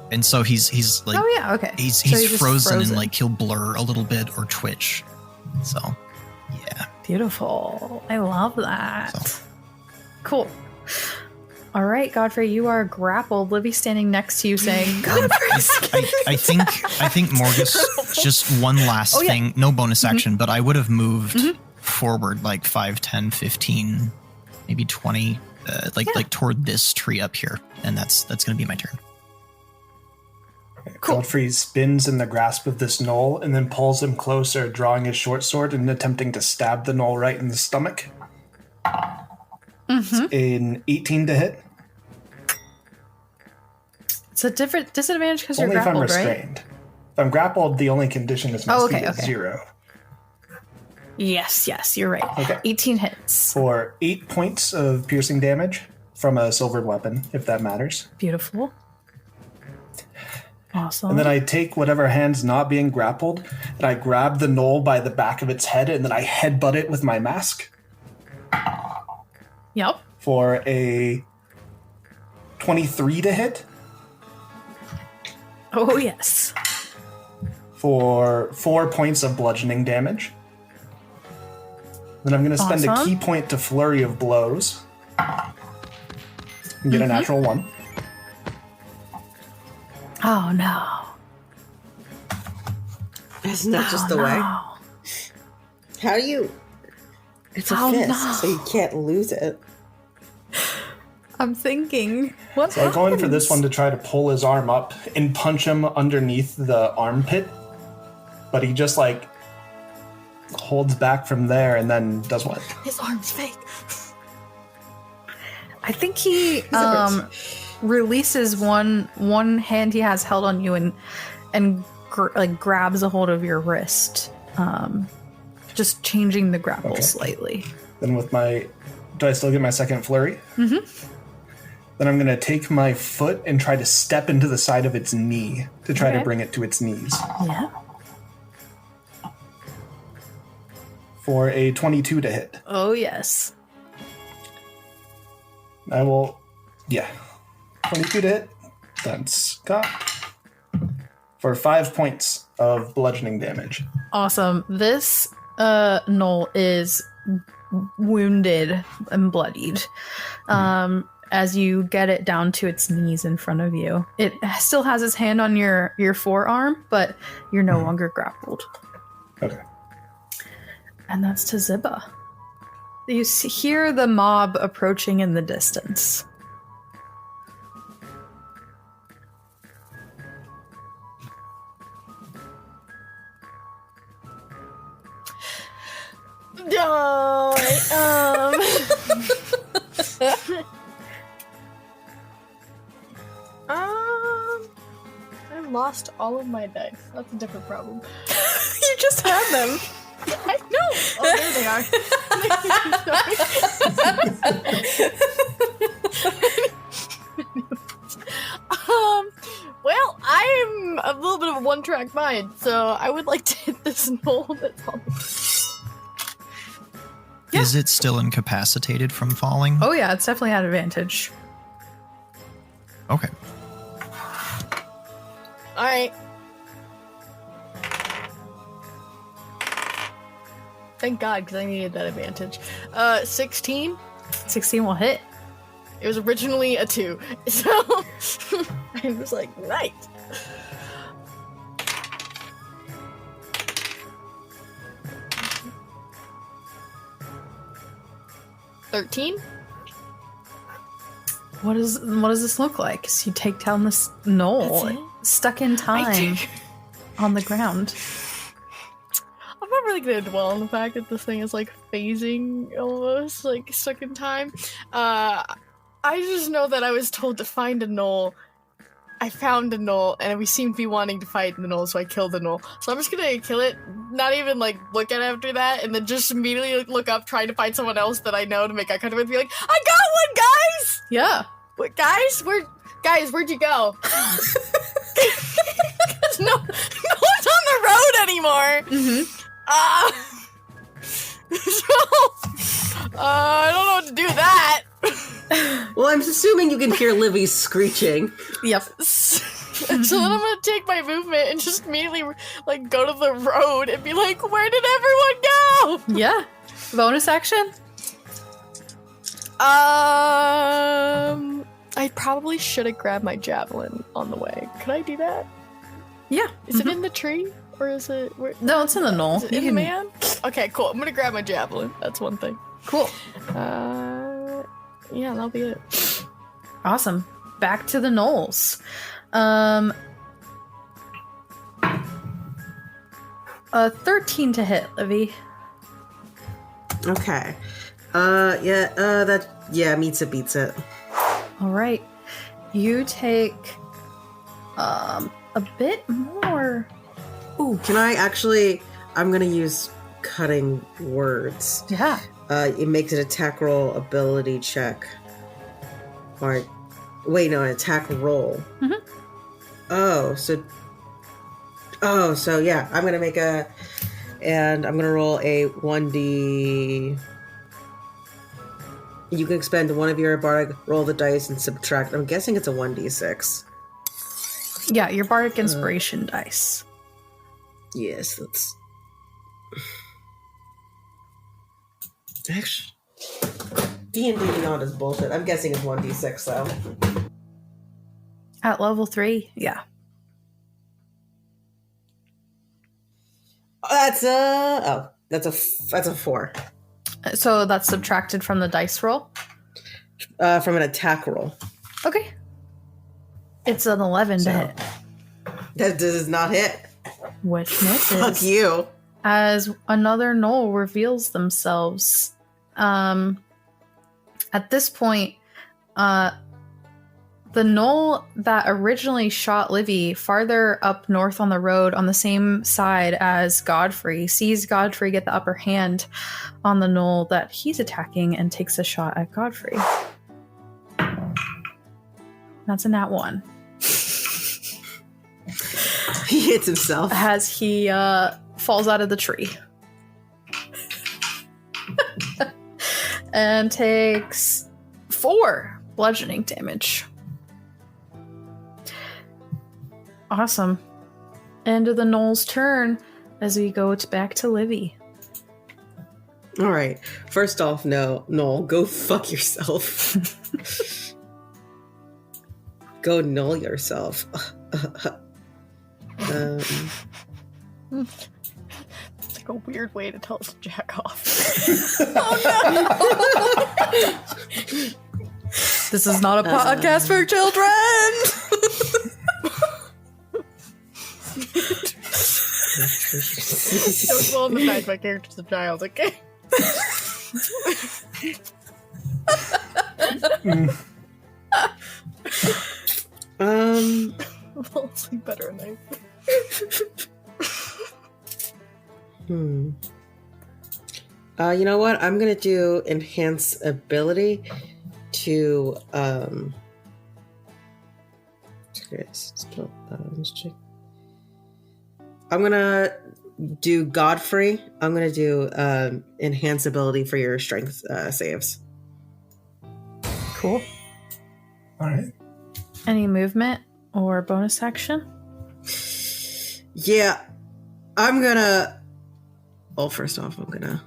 Speaker 5: And so he's like,
Speaker 4: oh yeah, okay.
Speaker 5: He's frozen and like he'll blur a little bit or twitch. So, yeah.
Speaker 4: Beautiful. I love that. Cool. All right, Godfrey, you are grappled. Livy's standing next to you saying,
Speaker 5: I think Morgus, just one last thing, no bonus action, but I would have moved forward like 5, 10, 15, maybe 20, like toward this tree up here. And that's going to be my turn.
Speaker 3: Cool. Godfrey spins in the grasp of this gnoll and then pulls him closer, drawing his short sword and attempting to stab the gnoll right in the stomach. It's an 18 to hit.
Speaker 4: It's a different disadvantage because you're
Speaker 3: only
Speaker 4: grappled,
Speaker 3: if I'm restrained.
Speaker 4: Right?
Speaker 3: If I'm grappled, the only condition is my speed is 0.
Speaker 4: Yes, you're right.
Speaker 3: Okay.
Speaker 4: 18 hits.
Speaker 3: For 8 points of piercing damage from a silvered weapon, if that matters.
Speaker 4: Beautiful. Awesome.
Speaker 3: And then I take whatever hand's not being grappled, and I grab the gnoll by the back of its head, and then I headbutt it with my mask
Speaker 4: Yep.
Speaker 3: for a 23 to hit
Speaker 4: Oh, yes.
Speaker 3: for 4 points of bludgeoning damage. Then I'm going to spend a
Speaker 4: Awesome.
Speaker 3: key point to Flurry of Blows and get a natural 1.
Speaker 4: Oh, no.
Speaker 2: Isn't that just
Speaker 4: Oh,
Speaker 2: the way?
Speaker 4: no.
Speaker 2: How do you? It's a
Speaker 4: Oh,
Speaker 2: fist,
Speaker 4: no.
Speaker 2: so you can't lose it.
Speaker 4: I'm thinking, what
Speaker 3: So I go in for this
Speaker 4: happens?
Speaker 3: one to try to pull his arm up and punch him underneath the armpit. But he just, like, holds back from there and then does what?
Speaker 6: His arm's fake.
Speaker 4: I think he releases one hand he has held on you and grabs a hold of your wrist, just changing the grapple
Speaker 3: Okay.
Speaker 4: slightly.
Speaker 3: Then with my... Do I still get my second flurry?
Speaker 4: Mm-hmm.
Speaker 3: Then I'm going to take my foot and try to step into the side of its knee to try to
Speaker 4: Okay.
Speaker 3: bring it to its knees
Speaker 4: Yeah.
Speaker 3: for a 22 to hit.
Speaker 4: Oh, yes.
Speaker 3: I will... Yeah. 22 to hit. That's got... For 5 points of bludgeoning damage.
Speaker 4: Awesome. This gnoll is wounded and bloodied. As you get it down to its knees in front of you, it still has its hand on your forearm, but you're no longer grappled.
Speaker 3: Okay.
Speaker 4: And that's to Ziba. You hear the mob approaching in the distance.
Speaker 6: I lost all of my dice. That's a different problem.
Speaker 4: You just had them.
Speaker 6: I know. Oh, there they are. Well, I'm a little bit of a one-track mind, so I would like to hit this gnoll that's on.
Speaker 4: Yeah.
Speaker 5: Is it still incapacitated from falling?
Speaker 4: Oh yeah, it's definitely had advantage.
Speaker 5: Okay.
Speaker 6: All right. Thank God, because I needed that advantage. 16.
Speaker 4: 16 will hit.
Speaker 6: It was originally a 2, so I was like, right. $13.
Speaker 4: What does this look like? So you take down this
Speaker 6: That's
Speaker 4: gnoll
Speaker 6: it?
Speaker 4: stuck in time on the ground.
Speaker 6: I'm not really gonna dwell on the fact that this thing is like phasing almost, like stuck in time. I just know that I was told to find a gnoll. I found a gnoll, and we seem to be wanting to fight the gnoll, so I killed the gnoll. So I'm just gonna kill it, not even like look at it after that, and then just immediately look up, trying to find someone else that I know to make eye contact with, and be like, I got one, guys!
Speaker 4: Yeah.
Speaker 6: What, guys? Where'd you go? 'Cause no one's on the road anymore.
Speaker 4: Mm-hmm.
Speaker 6: I don't know what to do with that.
Speaker 2: Well, I'm assuming you can hear Livy's screeching.
Speaker 4: Yep.
Speaker 6: So then I'm gonna take my movement and just immediately like go to the road and be like, where did everyone go?
Speaker 4: Yeah. Bonus action?
Speaker 6: I probably should have grabbed my javelin on the way. Could I do that?
Speaker 4: Yeah.
Speaker 6: Is it in the tree? Or is it...
Speaker 4: No, it's in the knoll.
Speaker 6: Is it in the man? Okay, cool. I'm gonna grab my javelin. That's one thing.
Speaker 4: Cool.
Speaker 6: Yeah, that'll be it.
Speaker 4: Awesome. Back to the gnolls. 13 to hit, Livy.
Speaker 2: Okay. Meets it, beats it.
Speaker 4: All right. You take a bit more.
Speaker 2: Ooh, can I actually... I'm gonna use cutting words.
Speaker 4: Yeah.
Speaker 2: It makes an attack roll ability check. Or... Wait, no, an attack roll.
Speaker 4: Mhm.
Speaker 2: So yeah, I'm gonna roll a 1d. You can expend one of your bardic, roll the dice, and subtract. I'm guessing it's a 1d6.
Speaker 4: Yeah, your bardic inspiration dice.
Speaker 2: Yes, that's actually D&D Beyond is bullshit. I'm guessing it's 1d6 though.
Speaker 4: At level 3, yeah.
Speaker 2: That's a 4.
Speaker 4: So that's subtracted from the dice roll?
Speaker 2: From an attack roll.
Speaker 4: Okay. It's an 11 to hit.
Speaker 2: That does not hit.
Speaker 4: Which misses.
Speaker 2: Fuck you.
Speaker 4: As another gnoll reveals themselves. At this point, the gnoll that originally shot Livy farther up north on the road on the same side as Godfrey sees Godfrey get the upper hand on the gnoll that he's attacking and takes a shot at Godfrey. That's a nat 1.
Speaker 2: He hits himself.
Speaker 4: As he falls out of the tree. And takes 4 bludgeoning damage. Awesome. End of the gnoll's turn as we go back to Livy.
Speaker 2: All right. First off, no, Noel, go fuck yourself. Go null yourself.
Speaker 6: It's like a weird way to tell us to jack off.
Speaker 4: Oh no! This is not a podcast for children!
Speaker 6: Don't well the fact my character's a child, okay? I'll sleep better at night.
Speaker 2: You know what? I'm gonna do enhance ability to let's check. I'm gonna do Godfrey. I'm gonna do enhance ability for your strength saves.
Speaker 4: Cool.
Speaker 3: All right.
Speaker 4: Any movement or bonus action?
Speaker 2: Yeah, I'm gonna. Well, first off, I'm gonna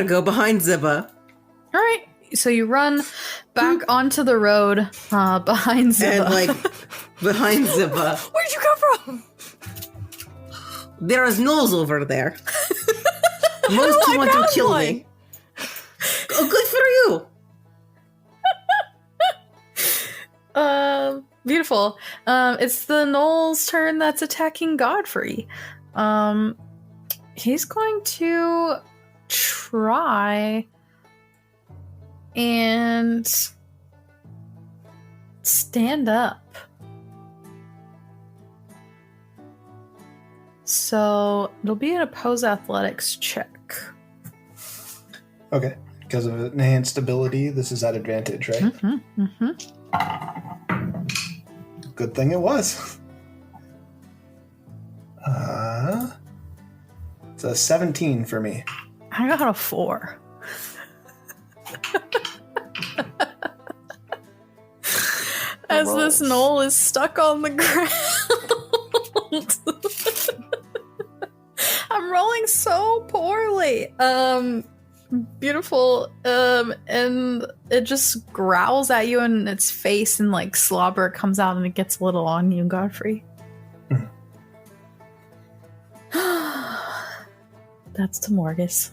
Speaker 2: go behind Ziba.
Speaker 4: All right. So you run back onto the road behind Ziba.
Speaker 2: And behind Ziba.
Speaker 6: Where'd you come from?
Speaker 2: There is gnolls over there. Most who want to kill me. Oh, good for you.
Speaker 4: Beautiful. It's the gnoll's turn that's attacking Godfrey. He's going to try and stand up. So it'll be an opposed athletics check.
Speaker 3: Okay. Because of enhanced ability, this is at advantage, right?
Speaker 4: Mm-hmm, mm-hmm.
Speaker 3: Good thing it was. It's a 17 for me.
Speaker 4: I got a 4. As this gnoll is stuck on the ground. I'm rolling so poorly. Beautiful. And it just growls at you in its face and like slobber comes out and it gets a little on you, Godfrey. That's to Morgus.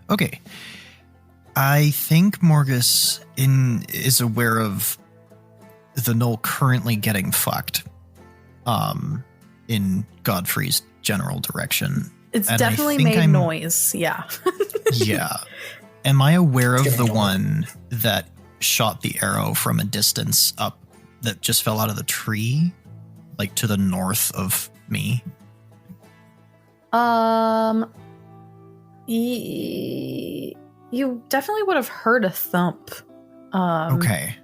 Speaker 5: Okay. I think Morgus is aware of the gnoll currently getting fucked in Godfrey's general direction.
Speaker 4: It's
Speaker 5: And
Speaker 4: definitely made noise, yeah.
Speaker 5: Yeah. Am I aware of the one that shot the arrow from a distance up that just fell out of the tree? Like to the north of me?
Speaker 4: You definitely would have heard a thump.
Speaker 5: Okay.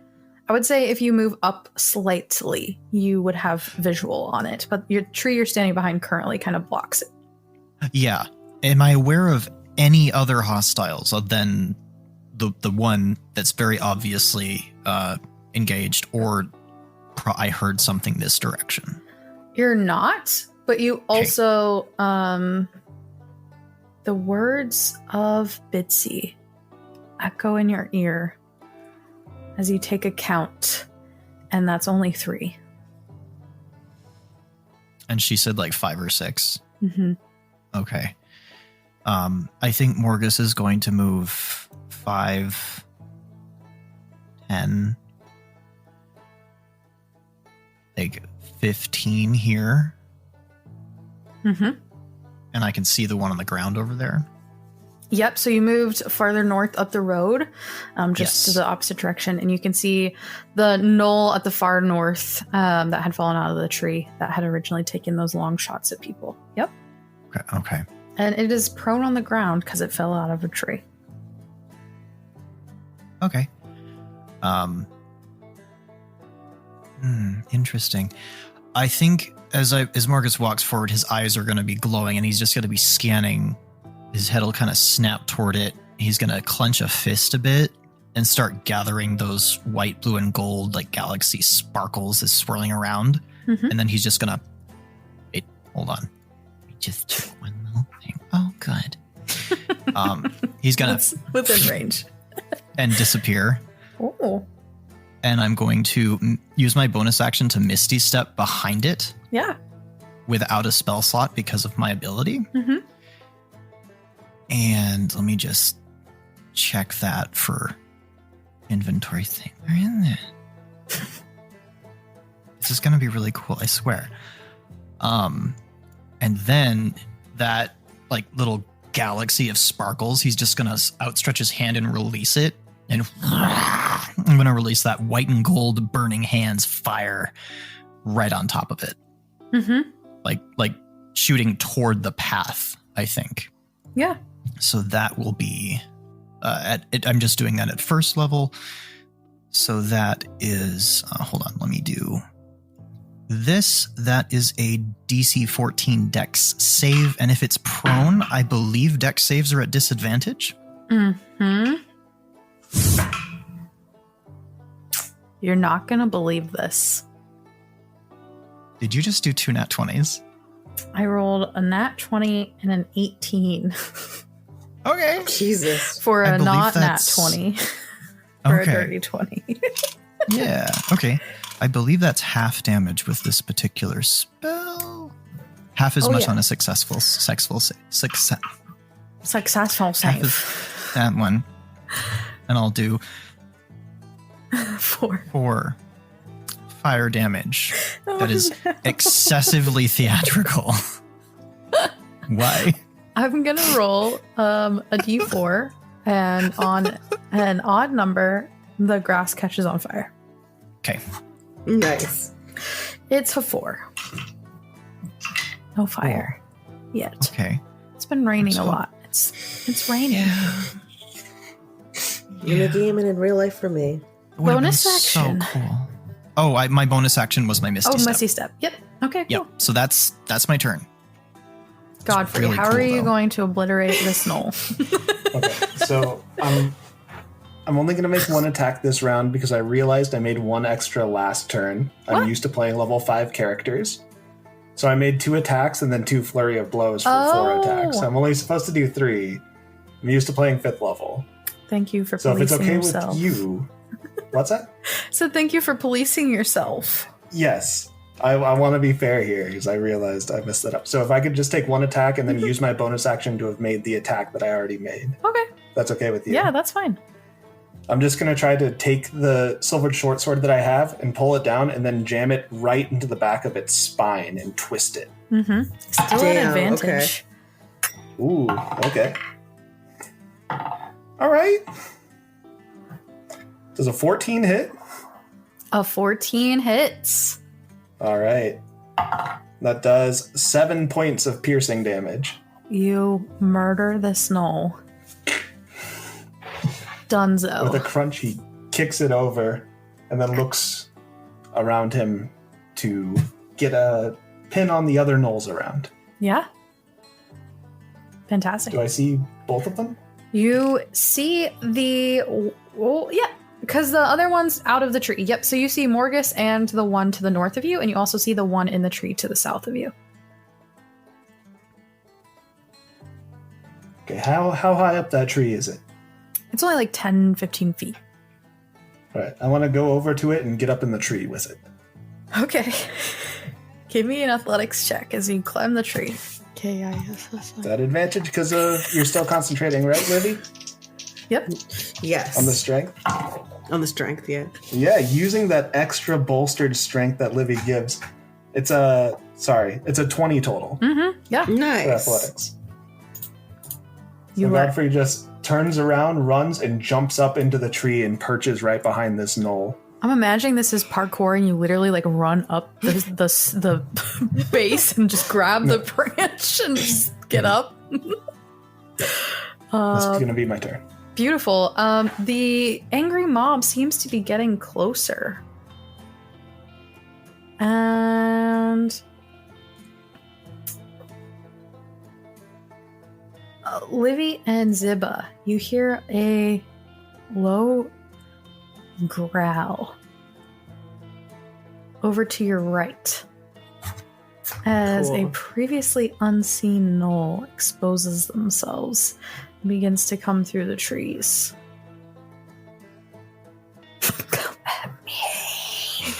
Speaker 4: I would say if you move up slightly, you would have visual on it, but your tree you're standing behind currently kind of blocks it.
Speaker 5: Yeah. Am I aware of any other hostiles other than the one that's very obviously engaged, or I heard something this direction?
Speaker 4: You're not, but you also, the words of Bitsy echo in your ear as you take a count, and that's only 3.
Speaker 5: And she said like 5 or 6.
Speaker 4: Mm-hmm.
Speaker 5: Okay. I think Morgus is going to move 5, 10, like 15 here.
Speaker 4: Mm-hmm.
Speaker 5: And I can see the one on the ground over there.
Speaker 4: Yep, so you moved farther north up the road, just to
Speaker 5: Yes.
Speaker 4: the opposite direction, and you can see the knoll at the far north that had fallen out of the tree that had originally taken those long shots at people. Yep.
Speaker 5: Okay.
Speaker 4: And it is prone on the ground because it fell out of a tree.
Speaker 5: Okay. Interesting. I think as Marcus walks forward, his eyes are going to be glowing, and he's just going to be scanning. His head will kind of snap toward it. He's going to clench a fist a bit and start gathering those white, blue, and gold like galaxy sparkles is swirling around.
Speaker 4: Mm-hmm.
Speaker 5: And then he's just going to... Wait, hold on. Just check one little thing. Oh, good. He's going
Speaker 4: That's within range.
Speaker 5: and disappear.
Speaker 4: Oh,
Speaker 5: And I'm going to use my bonus action to Misty Step behind it
Speaker 4: yeah.
Speaker 5: without a spell slot because of my ability.
Speaker 4: Mm-hmm.
Speaker 5: And let me just check that for inventory thing. They're in there. This is going to be really cool, I swear. And then that like little galaxy of sparkles, he's just going to outstretch his hand and release it. And I'm going to release that white and gold burning hands fire right on top of it.
Speaker 4: Mm-hmm.
Speaker 5: Like shooting toward the path, I think.
Speaker 4: Yeah.
Speaker 5: So that will be, I'm just doing that at first level. So that is, hold on, let me do this. That is a DC 14 Dex save. And if it's prone, I believe Dex saves are at disadvantage.
Speaker 4: Mm-hmm. You're not going to believe this.
Speaker 5: Did you just do 2 nat 20s?
Speaker 4: I rolled a nat 20 and an 18
Speaker 5: Okay.
Speaker 2: Jesus.
Speaker 4: for
Speaker 5: I
Speaker 4: a
Speaker 5: believe
Speaker 4: not nat
Speaker 5: that's-
Speaker 4: 20 for
Speaker 5: Okay.
Speaker 4: a dirty 20.
Speaker 5: Yeah. Okay. I believe that's half damage with this particular spell. Half as much
Speaker 4: yeah.
Speaker 5: on a successful success.
Speaker 4: Successful
Speaker 5: Half
Speaker 4: save.
Speaker 5: is that one. And I'll do 4 fire damage. That is excessively theatrical. Why?
Speaker 4: I'm going to roll a d4, and on an odd number, the grass catches on fire.
Speaker 5: Okay.
Speaker 2: Nice.
Speaker 4: It's a 4. No fire yet.
Speaker 5: Okay.
Speaker 4: It's been raining
Speaker 5: So-
Speaker 4: a lot. It's raining.
Speaker 5: Yeah.
Speaker 2: In the game and in real life for me.
Speaker 5: It would've been
Speaker 4: Bonus
Speaker 5: so
Speaker 4: action.
Speaker 5: cool. Oh, my bonus action was my Misty
Speaker 4: Oh,
Speaker 5: Step.
Speaker 4: Misty Step. Yep. Okay, cool.
Speaker 5: Yep. So that's my turn.
Speaker 4: Godfrey,
Speaker 5: really
Speaker 4: how
Speaker 5: cool,
Speaker 4: are you
Speaker 5: though.
Speaker 4: going to obliterate this knoll?
Speaker 3: Okay, so I'm only going to make one attack this round because I realized I made one extra last turn. I'm
Speaker 4: What?
Speaker 3: used to playing level 5 characters. So I made 2 attacks and then 2 flurry of blows for 4 attacks.
Speaker 4: Oh.
Speaker 3: I'm only supposed to do 3. I'm used to playing 5th level.
Speaker 4: Thank you for
Speaker 3: So if it's
Speaker 4: policing
Speaker 3: okay
Speaker 4: yourself.
Speaker 3: with you... What's that?
Speaker 4: So thank you for policing yourself.
Speaker 3: Yes. I want to be fair here because I realized I messed that up. So if I could just take 1 attack and then use my bonus action to have made the attack that I already made.
Speaker 4: Okay.
Speaker 3: That's okay with you?
Speaker 4: Yeah, that's fine.
Speaker 3: I'm just going to try to take the silvered short sword that I have and pull it down and then jam it right into the back of its spine and twist it.
Speaker 4: Mm-hmm. Still
Speaker 2: Damn,
Speaker 4: an advantage.
Speaker 3: Ooh, okay. All right. Does a 14 hit?
Speaker 4: A 14 hits.
Speaker 3: All right. That does 7 points of piercing damage.
Speaker 4: You murder this knoll.
Speaker 3: With a
Speaker 4: Dunzo.
Speaker 3: crunchy kicks it over and then looks around him to get a pin on the other gnolls around.
Speaker 4: Yeah. Fantastic.
Speaker 3: Do I see both of them?
Speaker 4: You see because the other one's out of the tree. Yep, so you see Morgus and the one to the north of you, and you also see the one in the tree to the south of you.
Speaker 3: Okay, how high up that tree is it?
Speaker 4: It's only like 10, 15 feet.
Speaker 3: All right, I want to go over to it and get up in the tree with it.
Speaker 4: Okay. Give me an athletics check as you climb the tree.
Speaker 3: Is that advantage because you're still concentrating, right, Livy?
Speaker 4: Yep.
Speaker 2: Yes.
Speaker 3: On the strength?
Speaker 2: On the strength, yeah.
Speaker 3: Yeah, using that extra bolstered strength that Livy gives, it's a 20 total
Speaker 4: Mm-hmm. Yeah.
Speaker 3: for
Speaker 2: Nice.
Speaker 3: athletics.
Speaker 4: You
Speaker 3: So
Speaker 4: are-
Speaker 3: Godfrey just turns around, runs, and jumps up into the tree and perches right behind this gnoll.
Speaker 4: I'm imagining this is parkour and you literally like run up the base and just grab the branch and just get up.
Speaker 3: That's going to be my turn.
Speaker 4: Beautiful. The angry mob seems to be getting closer. And Livy and Ziba, you hear a low growl over to your right as a
Speaker 2: Cool.
Speaker 4: previously unseen gnoll exposes themselves and begins to come through the trees. Come at me.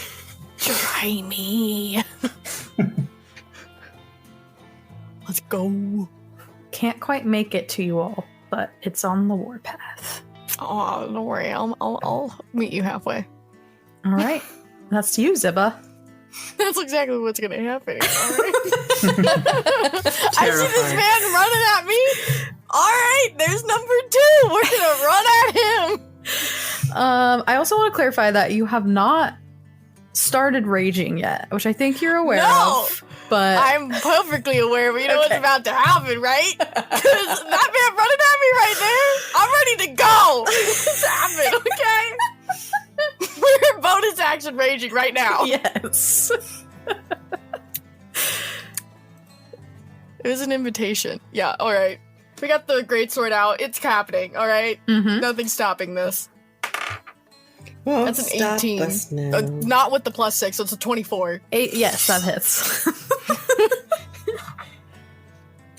Speaker 6: Try me. Let's go.
Speaker 4: Can't quite make it to you all, but it's on the warpath.
Speaker 6: Oh, don't worry. I'll meet you halfway.
Speaker 4: All right. That's to you, Ziba.
Speaker 6: That's exactly what's gonna happen. All right. I see this
Speaker 2: Terrifying.
Speaker 6: man running at me. All right, there's number 2. We're gonna run at him.
Speaker 4: I also want to clarify that you have not started raging yet, which I think you're aware
Speaker 6: No!
Speaker 4: of. But
Speaker 6: I'm perfectly aware, but you know what's
Speaker 4: Okay.
Speaker 6: about to happen, right? Because that man running at me right there, I'm ready to go. It's happening, okay? We're in bonus action raging right now.
Speaker 4: yes.
Speaker 6: It was an invitation. Yeah, all right. We got the greatsword out. It's happening, all right?
Speaker 4: Mm-hmm.
Speaker 6: Nothing's stopping this.
Speaker 2: Won't
Speaker 6: That's an
Speaker 2: stop
Speaker 6: 18.
Speaker 2: us now.
Speaker 6: Not with the +6, so it's a 24.
Speaker 4: Yes, that hits.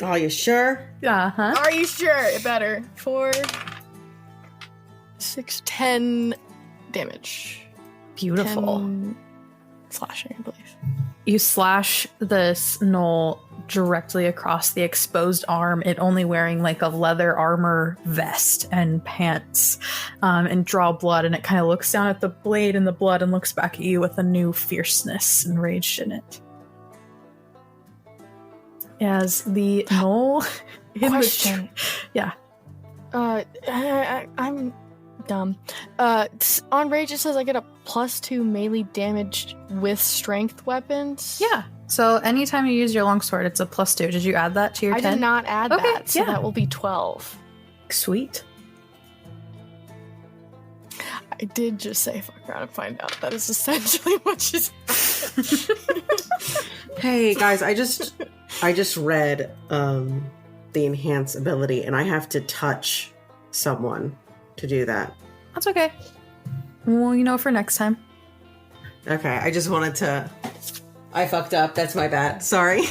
Speaker 2: Are you sure?
Speaker 4: Uh-huh.
Speaker 6: Are you sure? It better. 4, 6, 10 damage.
Speaker 4: Beautiful.
Speaker 6: 10 slashing, I believe.
Speaker 4: You slash this gnoll directly across the exposed arm, it only wearing like a leather armor vest and pants, and draw blood, and it kind of looks down at the blade and the blood and looks back at you with a new fierceness and rage in it. As the gnoll in
Speaker 6: Question.
Speaker 4: yeah.
Speaker 6: I'm dumb. On rage it says I get a +2 melee damage with strength weapons.
Speaker 4: Yeah. So anytime you use your longsword, it's a +2. Did you add that to your
Speaker 6: I
Speaker 4: 10?
Speaker 6: did not add
Speaker 4: Okay,
Speaker 6: that, so
Speaker 4: yeah.
Speaker 6: that will be 12.
Speaker 4: Sweet.
Speaker 6: I did just say fuck around and find out. That is essentially what she's.
Speaker 2: Hey guys, I just read the enhance ability, and I have to touch someone to do that.
Speaker 4: That's okay. Well, you know, for next time.
Speaker 2: Okay, I just wanted to. I fucked up. That's my bad. Sorry.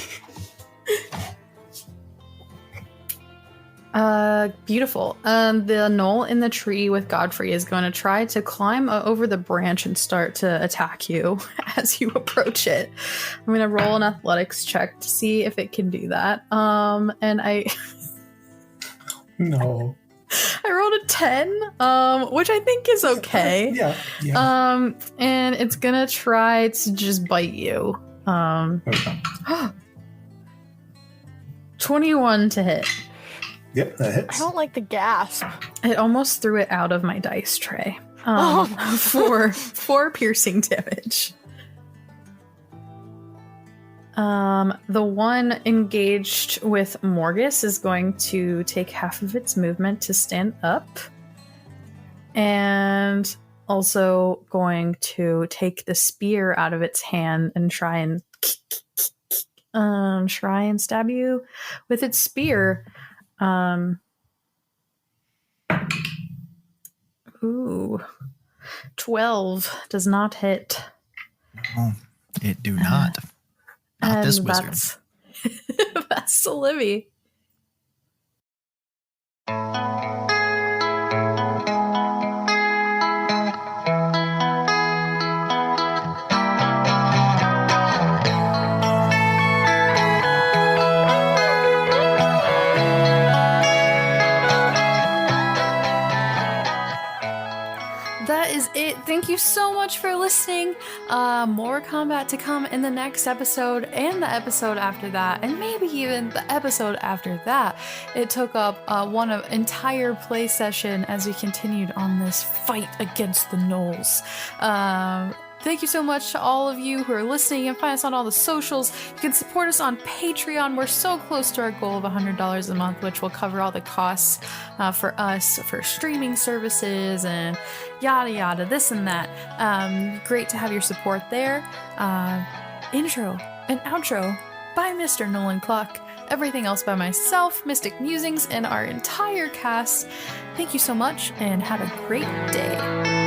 Speaker 4: Beautiful. The gnoll in the tree with Godfrey is going to try to climb over the branch and start to attack you as you approach it. I'm going to roll an athletics check to see if it can do that. And I
Speaker 3: No.
Speaker 4: rolled a 10, which I think is okay.
Speaker 3: Yeah.
Speaker 4: And it's going to try to just bite you.
Speaker 3: Okay.
Speaker 4: 21 to hit.
Speaker 3: Yep, that
Speaker 6: I
Speaker 3: hits.
Speaker 6: don't like the gasp.
Speaker 4: I almost threw it out of my dice tray
Speaker 6: Oh.
Speaker 4: for piercing damage. The one engaged with Morgus is going to take half of its movement to stand up. And also going to take the spear out of its hand and try and stab you with its spear. Ooh, 12 does not hit.
Speaker 5: Oh, it do not. Not
Speaker 4: And
Speaker 5: this wizard.
Speaker 4: That's Livy. That is it. Thank you so much for listening. More combat to come in the next episode and the episode after that, and maybe even the episode after that. It took up one entire play session as we continued on this fight against the gnolls. Thank you so much to all of you who are listening. You can find us on all the socials. You can support us on Patreon. We're so close to our goal of $100 a month, which will cover all the costs for us for streaming services and yada yada, this and that. Great to have your support there. Intro and outro by Mr. Nolan Cluck. Everything else by myself, Mystic Musings, and our entire cast. Thank you so much and have a great day.